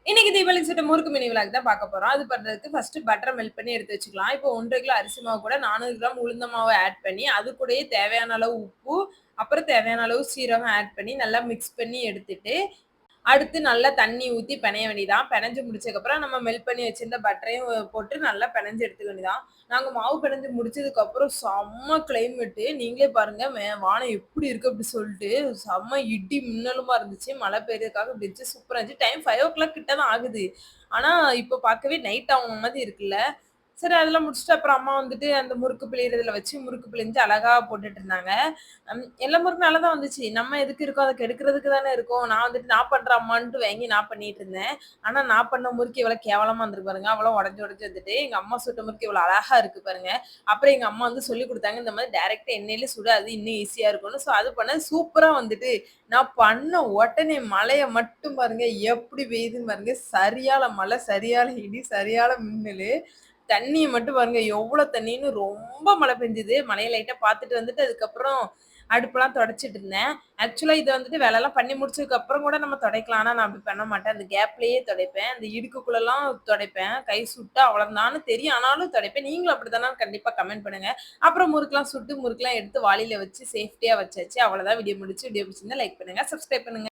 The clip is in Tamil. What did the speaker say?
இன்னைக்கு தீபாவளிக்கு சுட்ட முறுக்கு மினி விலாக் தான் பார்க்க போறோம். அது பண்றதுக்கு ஃபர்ஸ்ட் பட்டர மெல்ட் பண்ணி எடுத்து வச்சுக்கலாம். இப்போ 1 1/2 கிலோ அரிசி மாவு கூட 400 கிராம் உளுந்த மாவு ஆட் பண்ணி, அது கூடயே தேவையான அளவு உப்பு, அப்புறம் தேவையான அளவு சீரகம் ஆட் பண்ணி நல்லா மிக்ஸ் பண்ணி எடுத்துட்டு, அடுத்து நல்லா தண்ணி ஊத்தி பெனைய வேண்டியதான். பெனஞ்சு முடிச்சதுக்கப்புறம் நம்ம மெல்ட் பண்ணி வச்சிருந்த பட்டரையும் போட்டு நல்லா பெனஞ்சு எடுத்துக்க வேண்டியதான். நாங்க மாவு பெனஞ்சு முடிச்சதுக்கப்புறம் செம்ம கிளைமேட்டு. நீங்களே பாருங்க வானம் எப்படி இருக்கு அப்படி சொல்லிட்டு. செம்ம இடி மின்னலுமா இருந்துச்சு. மழை பெய்யறதுக்காக இப்படி இருந்துச்சு. சூப்பரா இருந்துச்சு. டைம் 5:00 கிட்ட தான் ஆகுது. ஆனா, இப்ப பார்க்கவே நைட் ஆன மாதிரி இருக்குல்ல. சரி அதெல்லாம் முடிச்சுட்டு அப்புறம் அம்மா வந்துட்டு அந்த முறுக்கு பிழியறதுல வச்சு முறுக்கு பிழிஞ்சு அழகா போட்டுட்டு இருந்தாங்க. எல்லா முறுக்கும் நல்லா தான் வந்துச்சு. நம்ம எதுக்கு இருக்கோம்? அத கெடுக்கிறதுக்கு தானே இருக்கோம். நான் வந்துட்டு நான் பண்றேன் அம்மான்ட்டு வாங்கி நான் பண்ணிட்டு இருந்தேன். ஆனா நான் பண்ண முறுக்கு எவ்வளோ கேவலமா வந்திருக்கு பாருங்க. அவ்வளோ உடைஞ்சு உடைஞ்சு வந்துட்டு. எங்க அம்மா சுட்ட முறுக்கு எவ்வளோ அழகா இருக்கு பாருங்க. அப்புறம் எங்க அம்மா வந்து சொல்லிக் குடுத்தாங்க. இந்த மாதிரி டைரக்ட்டா எண்ணெயில சுடு அது இன்னும் ஈஸியா இருக்கும்னு. ஸோ அது பண்ணேன். சூப்பரா வந்துட்டு நான் பண்ண உடனே மழைய மட்டும் பாருங்க எப்படி பெய்யுதுன்னு பாருங்க. சரியான மழை, சரியான இடி, சரியான மின்னலு. தண்ணிய மட்டும் பாருங்க எவ்வளோ தண்ணின்னு ரொம்ப மழை பெஞ்சது. மழைய லைட்டா பார்த்துட்டு வந்துட்டு அதுக்கப்புறம் அடுப்பெல்லாம் தொடச்சிட்டு இருந்தேன். ஆக்சுவலா இத வந்துட்டு வேலைலாம் பண்ணி முடிச்சதுக்கு அப்புறம் கூட நம்ம தொடைக்கலாம். ஆனா நான் அப்படி பண்ண மாட்டேன். அந்த கேப்லயே தொடைப்பேன். அந்த இடுக்குக்குள்ளலாம் தொடைப்பேன். கை சுட்டா அவ்வளோதான்னு தெரியும். ஆனாலும் தொடைப்பேன். நீங்களும் அப்படித்தானா கண்டிப்பா கமெண்ட் பண்ணுங்க. அப்புறம் முறுக்குலாம் சுட்டு முறுக்குலாம் எடுத்து வாளியில வச்சு சேஃப்டியா வச்சாச்சு. அவ்வளோதான் வீடியோ முடிச்சு. வீடியோ பிடிச்சிருந்தா லைக் பண்ணுங்க. சப்ஸ்கிரைப் பண்ணுங்க.